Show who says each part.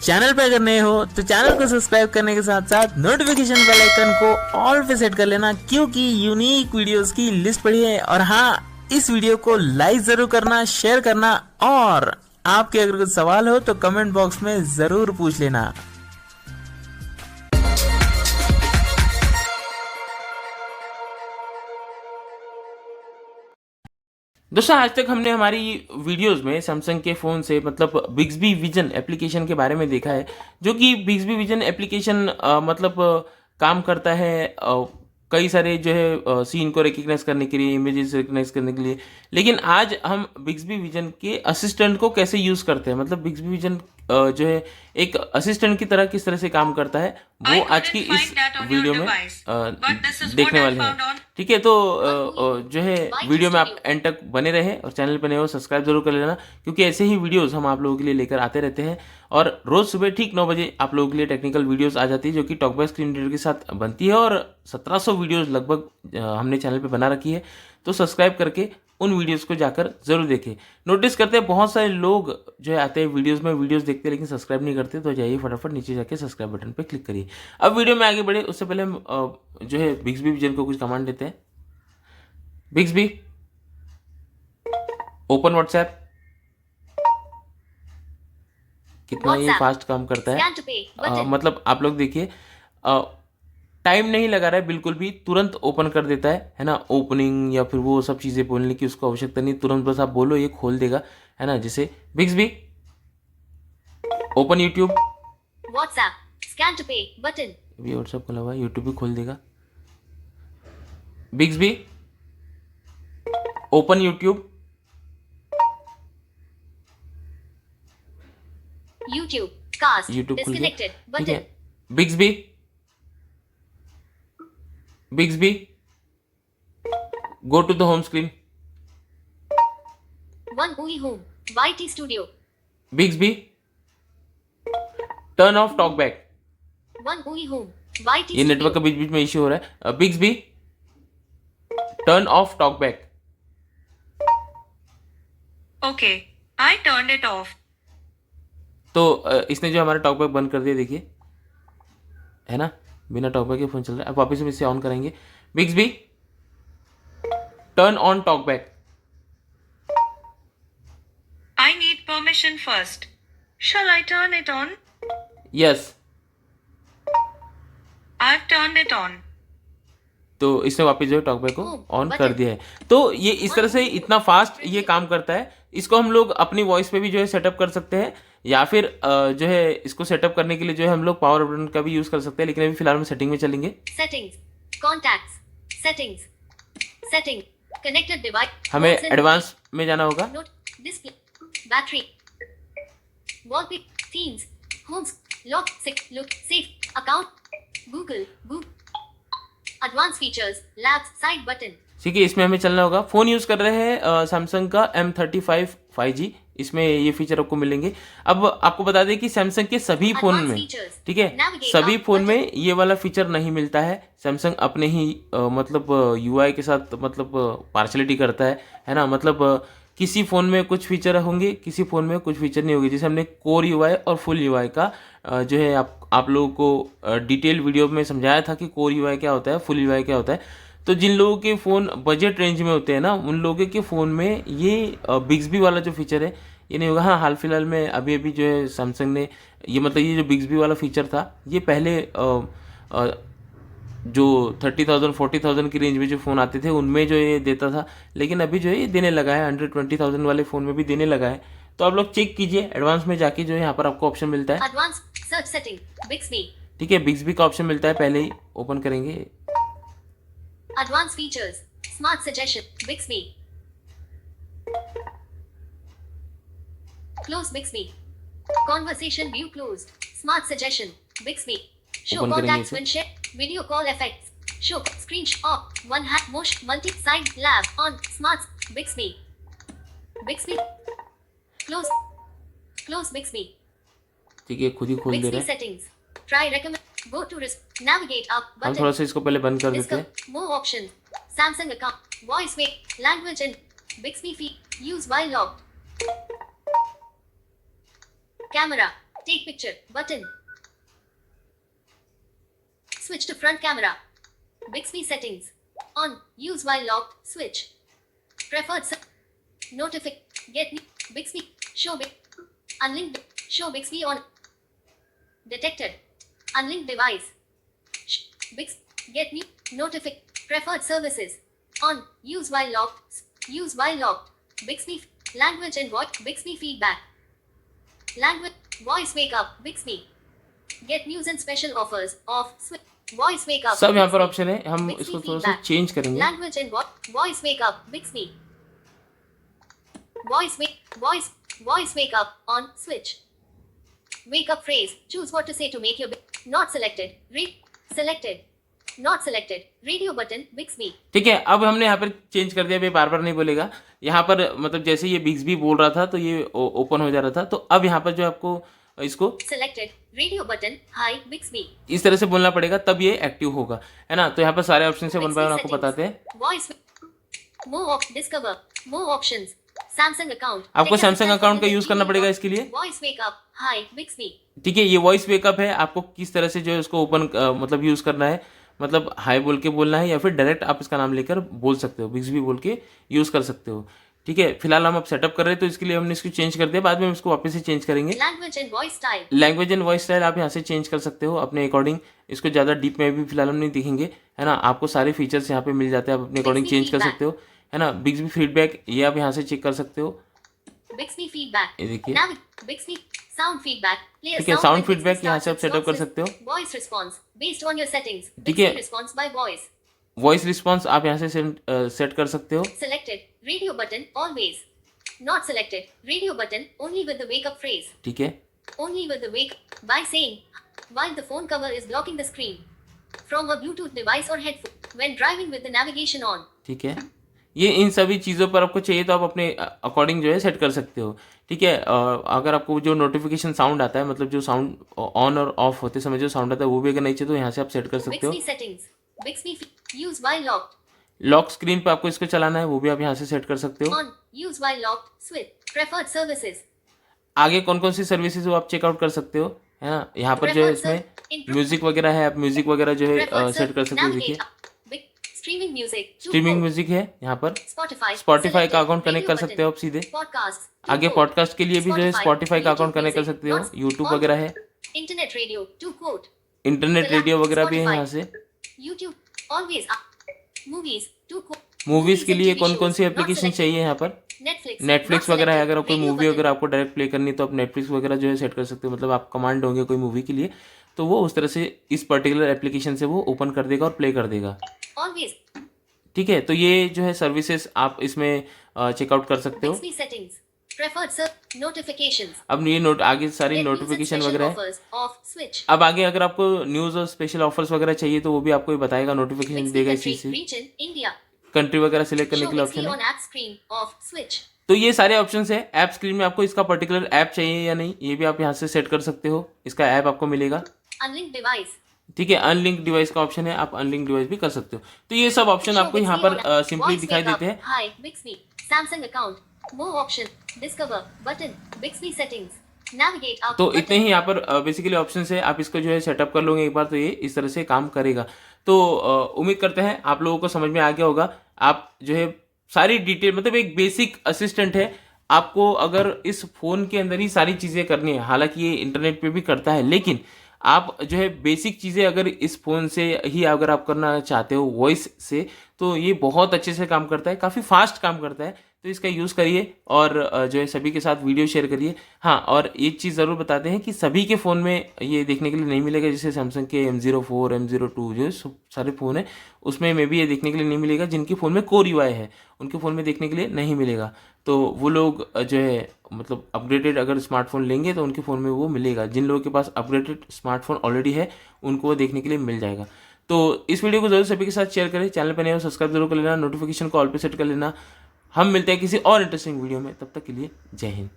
Speaker 1: Channel पे अगर नए हो तो चैनल को सब्सक्राइब करने के साथ साथ नोटिफिकेशन बेल आइकन को ऑल पे सेट कर लेना, क्योंकि यूनिक वीडियोस की लिस्ट पड़ी है। और हाँ, इस वीडियो को लाइक जरूर करना, शेयर करना, और आपके अगर कुछ सवाल हो तो कमेंट बॉक्स में जरूर पूछ लेना। दोस्तों, आज तक हमने हमारी वीडियोस में सैमसंग के फ़ोन से मतलब बिग्सबी विजन एप्लीकेशन के बारे में देखा है, जो कि बिग्सबी विजन एप्लीकेशन काम करता है कई सारे जो है सीन को रिकग्नाइज करने के लिए, इमेजेस रिकग्नाइज करने के लिए। लेकिन आज हम बिग्सबी विजन के असिस्टेंट को कैसे यूज़ करते हैं, मतलब बिग्सबी विजन जो है एक असिस्टेंट की तरह किस तरह से काम करता है, वो आज की इस वीडियो में देखने वाले हैं। ठीक है, तो जो है वीडियो में आप एंड तक बने रहे और चैनल पर नए हो सब्सक्राइब जरूर कर लेना, क्योंकि ऐसे ही वीडियोस हम आप लोगों के लिए लेकर आते रहते हैं। और रोज सुबह ठीक 9 बजे आप लोगों के लिए टेक्निकल वीडियोस आ जाती है, जो कि टॉकबैक स्क्रीन रीडर के साथ बनती है। और 1700 वीडियोस लगभग हमने चैनल पे बना रखी है, तो सब्सक्राइब करके उन वीडियोस को जाकर जरूर देखें। नोटिस करते हैं बहुत सारे लोग जो है आते हैं वीडियोस में, वीडियोस देखते हैं लेकिन सब्सक्राइब नहीं करते, तो जाइए फटाफट नीचे जाके सब्सक्राइब बटन पे क्लिक करिए। अब वीडियो में आगे बढ़े उससे पहले हम जो है बिग्सबी विजन को कुछ कमांड देते हैं। बिग्सबी ओपन व्हाट्सएप। कितना ये फास्ट काम करता है, मतलब आप लोग देखिए, टाइम नहीं लगा रहा है बिल्कुल भी, तुरंत ओपन कर देता है ना। ओपनिंग या फिर वो सब चीज़ें बोलने की उसको आवश्यकता नहीं, तुरंत बस आप बोलो ये खोल देगा, है ना। जैसे Bixby open YouTube,
Speaker 2: WhatsApp scan to pay button,
Speaker 1: अभी व्हाट्सएप खुला हुआ है, यूट्यूब भी खोल देगा। Bixby open YouTube,
Speaker 2: YouTube cast
Speaker 1: YouTube खुल गया,
Speaker 2: डिस्कनेक्टेड
Speaker 1: ठीक है।
Speaker 2: Button,
Speaker 1: Bixby go to the home screen,
Speaker 2: one UI home, YT studio,
Speaker 1: Bixby turn off TalkBack,
Speaker 2: one UI home, YT
Speaker 1: ये नेटवर्क का बीच बीच में इश्यू हो रहा है। Bixby turn off TalkBack,
Speaker 2: okay I turn it of.
Speaker 1: तो इसने जो हमारा टॉकबैक बंद कर दिया, देखिए, है ना, बिना टॉकबैक के फोन चल रहा है। अब वापस हम इसे ऑन करेंगे। Bixby turn on TalkBack,
Speaker 2: I need permission first, shall I turn it on?
Speaker 1: Yes,
Speaker 2: I have turned it on.
Speaker 1: तो इसने वापस जो है टॉकबैक को ऑन कर दिया है। तो ये इस तरह से इतना फास्ट ये काम करता है। इसको हम लोग अपनी वॉइस पे भी जो है सेटअप कर सकते हैं, या फिर जो है इसको सेटअप करने के लिए जो है हम लोग पावर बटन का भी यूज कर सकते हैं। लेकिन अभी फिलहाल हम सेटिंग में चलेंगे।
Speaker 2: Settings, contacts, settings, setting, connected device,
Speaker 1: हमें एडवांस में जाना होगा।
Speaker 2: Note, display, battery, wallpaper, themes, homes, lock, look, safe, account, Google, advance features, labs, side button.
Speaker 1: ठीक है, इसमें हमें चलना होगा। फोन यूज कर रहे हैं सैमसंग का M35 5G, इसमें ये फीचर आपको मिलेंगे। अब आपको बता दें कि सैमसंग के सभी फोन में, ठीक है, सभी फोन में ये वाला फीचर नहीं मिलता है। सैमसंग अपने ही मतलब UI के साथ मतलब पार्शलिटी करता है ना। मतलब किसी फ़ोन में कुछ फीचर होंगे, किसी फ़ोन में कुछ फीचर नहीं होंगे। जैसे हमने कोर UI और फुल UI का जो है आप लोगों को डिटेल वीडियो में समझाया था कि कोर UI क्या होता है, फुल UI क्या होता है। तो जिन लोगों के फ़ोन बजट रेंज में होते हैं ना, उन लोगों के फ़ोन में ये बिग्सबी वाला जो फीचर है ये नहीं होगा। हाँ, हाल फिलहाल में अभी जो है सैमसंग ने ये मतलब ये जो बिग्सबी वाला फीचर था, ये पहले जो 30,000 40,000 की रेंज में जो फ़ोन आते थे उनमें जो ये देता था, लेकिन अभी जो है ये देने लगा है, 120,000 वाले फ़ोन में भी देने लगा है। तो आप लोग चेक कीजिए एडवांस में जाके, जो है यहाँ पर आपको ऑप्शन मिलता है
Speaker 2: एडवांस सर्च सेटिंग, बिग्सबी,
Speaker 1: ठीक है। बिग्सबी का ऑप्शन मिलता है, पहले ही ओपन करेंगे।
Speaker 2: Advance features, smart suggestion, Bixby, close Bixby, conversation view close, smart suggestion, Bixby, show contacts when share, video call effects, show screen off, one hand motion, multi side lab on, smart Bixby, Bixby, close Bixby,
Speaker 1: ठीक है, खुद ही खोल दे रहा है।
Speaker 2: Settings, try recommend, go to navigate up button.
Speaker 1: हम थोड़ा सा इसको पहले बंद कर देते हैं।
Speaker 2: More options, Samsung account, voice wait, language and Bixby feed, use while logged. Camera, Take picture button. Switch to front camera. Bixby settings. On. Use while locked. Switch. Preferred. Get Bixby. Show Unlinked. Show Bixby on. Detected. Unlinked device. Get new. Preferred services. On. Use while locked. Use while locked. Bixby. Language and voice. Bixby feedback. Language. Voice wake up. Bixby. Get news and special offers. Off. Switch. Voice wake up.
Speaker 1: सब यहाँ पर option है, हम
Speaker 2: Bixby
Speaker 1: इसको थोड़ा सा
Speaker 2: feedback.
Speaker 1: Change करेंगे.
Speaker 2: Language and voice wake up. Bixby. Voice wake up. On. Switch. Wake up phrase. Choose what to say to make your not selected. Selected. Not selected. Radio button. Bixby.
Speaker 1: ठीक है, अब हमने यहाँ पर change कर दिया, ये बार बार नहीं बोलेगा. यहाँ पर मतलब जैसे ये बिग्सबी बोल रहा था तो ये ओपन हो जा रहा था, तो अब यहाँ पर जो आपको इसको
Speaker 2: Selected. Radio button. Hi. Bixby.
Speaker 1: इस तरह से बोलना पड़ेगा, तब ये एक्टिव होगा, है ना. तो यहाँ पर सारे ऑप्शन से वन बाय वन आपको बताते हैं.
Speaker 2: Voice. More discover. More options. Samsung account.
Speaker 1: आपको सैमसंग अकाउंट का यूज करना पड़ेगा इसके लिए.
Speaker 2: Voice wake up. Hi. Bixby.
Speaker 1: ठीक है, ये वॉइस वेकअप है. आपको किस तरह से जो है उसको ओपन मतलब यूज करना है, मतलब हाई बोल के बोलना है या फिर डायरेक्ट आप इसका नाम लेकर बोल सकते हो, बिग्सबी बोल के यूज कर सकते हो. ठीक है, फिलहाल हम अब सेटअप कर रहे हैं तो इसके लिए हमने इसको चेंज कर दिया, बाद में हम इसको वापस से चेंज करेंगे.
Speaker 2: Language and voice style.
Speaker 1: Language and voice style आप यहाँ से चेंज कर सकते हो अपने अकॉर्डिंग. इसको ज़्यादा डीप में भी फिलहाल हम नहीं दिखेंगे, है ना. आपको सारे फीचर्स यहाँ पे मिल जाते हैं, आप अपने अकॉर्डिंग चेंज कर सकते हो, है ना. बिग्सबी फीडबैक ये आप यहाँ से चेक कर सकते हो.
Speaker 2: Bixby feedback.
Speaker 1: ये देखिए,
Speaker 2: Bixby sound feedback. Play a
Speaker 1: ठीक है,
Speaker 2: sound
Speaker 1: sound
Speaker 2: when Bixby
Speaker 1: feedback यहाँ से आप
Speaker 2: starts
Speaker 1: सेटअप कर
Speaker 2: responses.
Speaker 1: सकते हो.
Speaker 2: Voice response based on your settings.
Speaker 1: ठीक है.
Speaker 2: Bixby response by voice.
Speaker 1: Voice response आप यहाँ से सेट कर सकते हो.
Speaker 2: Selected. Radio button always. Not selected. Radio button only with the wake up phrase.
Speaker 1: ठीक है,
Speaker 2: Only with the wake by saying while the phone cover is blocking the screen from a Bluetooth device or headphone when driving with the navigation on.
Speaker 1: ठीक है. ये इन सभी चीज़ों पर आपको चाहिए तो आप अपने अकॉर्डिंग जो है सेट कर सकते हो. ठीक है, अगर आपको जो नोटिफिकेशन साउंड आता है, मतलब जो साउंड ऑन और ऑफ होते समय जो साउंड आता है, वो भी अगर नहीं चाहिए तो यहाँ से आप सेट कर सकते हो.
Speaker 2: Bixby settings. Bixby use while locked.
Speaker 1: Lock screen पे आपको इसको चलाना है, वो भी आप यहाँ से सेट कर सकते हो.
Speaker 2: On. Use while locked. Switch. Preferred services.
Speaker 1: आगे कौन कौन सी सर्विसेज वो आप चेकआउट कर सकते हो, है ना. यहाँ पर जो है इसमें म्यूजिक वगैरह है, आप म्यूजिक वगैरह जो है सेट कर सकते हो. देखिए,
Speaker 2: Streaming music.
Speaker 1: स्ट्रीमिंग म्यूजिक है यहाँ पर.
Speaker 2: Spotify.
Speaker 1: स्पॉटिफाई का अकाउंट कनेक्ट कर सकते हो आप सीधे.
Speaker 2: Podcast.
Speaker 1: आगे पॉडकास्ट के लिए भी जो है स्पॉटिफाई का अकाउंट कनेक्ट कर सकते हो. यूट्यूब वगैरह है,
Speaker 2: Internet radio. To quote.
Speaker 1: Internet radio वगैरह भी है यहाँ से.
Speaker 2: YouTube. Always. Movies. To quote.
Speaker 1: Movies के लिए कौन कौन सी एप्लीकेशन चाहिए यहाँ पर.
Speaker 2: Netflix.
Speaker 1: नेटफ्लिक्स
Speaker 2: Not
Speaker 1: वगैरह है,
Speaker 2: selected.
Speaker 1: अगर कोई
Speaker 2: Radio
Speaker 1: मूवी
Speaker 2: button.
Speaker 1: अगर आपको डायरेक्ट प्ले करनी है तो आप नेटफ्लिक्स वगैरह जो है सेट कर सकते हो. मतलब आप कमांड होंगे कोई मूवी के लिए तो वो उस तरह से इस पर्टिकुलर एप्लीकेशन से वो ओपन कर देगा और प्ले कर देगा.
Speaker 2: Always.
Speaker 1: ठीक है, तो ये जो है सर्विसेज आप इसमें चेकआउट कर सकते हो.
Speaker 2: Bixby settings. Preferred notifications.
Speaker 1: अब ये नोट आगे सारी
Speaker 2: Get news and
Speaker 1: notification
Speaker 2: special
Speaker 1: वगैरह है.
Speaker 2: offers. Off. Switch.
Speaker 1: अब आगे अगर आपको न्यूज़ और स्पेशल ऑफर्स वगैरह चाहिए तो वो भी आपको ये बताएगा, नोटिफिकेशन
Speaker 2: Bixby
Speaker 1: देगा इस
Speaker 2: country.
Speaker 1: चीज़ से.
Speaker 2: Region. India.
Speaker 1: कंट्री वगैरह सिलेक्ट करने
Speaker 2: Show
Speaker 1: के लिए
Speaker 2: Bixby
Speaker 1: ऑप्शन है.
Speaker 2: on app screen. Off. Switch.
Speaker 1: तो ये सारे ऑप्शंस है. ऐप स्क्रीन में आपको इसका पर्टिकुलर ऐप चाहिए या नहीं, ये भी आप यहाँ से सेट कर सकते हो. इसका ऐप आपको मिलेगा.
Speaker 2: Unlinked device.
Speaker 1: ठीक है, अनलिंक डिवाइस का ऑप्शन है, आप अनलिंक डिवाइस भी कर सकते हो. तो ये सब ऑप्शन
Speaker 2: Show
Speaker 1: आपको यहाँ
Speaker 2: Bixby
Speaker 1: पर
Speaker 2: on
Speaker 1: सिंपली
Speaker 2: voice
Speaker 1: दिखाई
Speaker 2: wake up.
Speaker 1: देते हैं.
Speaker 2: Hi. Bixby. Samsung account. More option. Discover. Button. Bixby settings. Navigate up.
Speaker 1: तो
Speaker 2: button.
Speaker 1: इतने ही यहाँ पर बेसिकली ऑप्शन है. आप इसको जो है सेटअप कर लोगे एक बार तो ये इस तरह से काम करेगा. तो उम्मीद करते हैं आप लोगों को समझ में आ गया होगा. आप जो है सारी डिटेल, मतलब एक बेसिक असिस्टेंट है. आपको अगर इस फ़ोन के अंदर ही सारी चीज़ें करनी है, हालांकि ये इंटरनेट पे भी करता है, लेकिन आप जो है बेसिक चीज़ें अगर इस फ़ोन से ही अगर आप करना चाहते हो वॉइस से, तो ये बहुत अच्छे से काम करता है, काफ़ी फास्ट काम करता है. तो इसका यूज़ करिए और जो है सभी के साथ वीडियो शेयर करिए. हाँ, और एक चीज़ ज़रूर बताते हैं कि सभी के फ़ोन में ये देखने के लिए नहीं मिलेगा. जैसे सैमसंग के M04, M02 जो सारे फ़ोन हैं उसमें मे भी ये देखने के लिए नहीं मिलेगा. जिनके फ़ोन में कोर UI है उनके फ़ोन में देखने के लिए नहीं मिलेगा. तो वो लोग जो है मतलब अपग्रेडेड अगर स्मार्टफोन लेंगे तो उनके फ़ोन में वो मिलेगा. जिन लोगों के पास अपग्रेडेड स्मार्टफोन ऑलरेडी है उनको वो देखने के लिए मिल जाएगा. तो इस वीडियो को जरूर सभी के साथ शेयर करें. चैनल पर नए हो सब्सक्राइब जरूर कर लेना, नोटिफिकेशन को ऑल पे सेट कर लेना. हम मिलते हैं किसी और इंटरेस्टिंग वीडियो में, तब तक के लिए जय हिंद.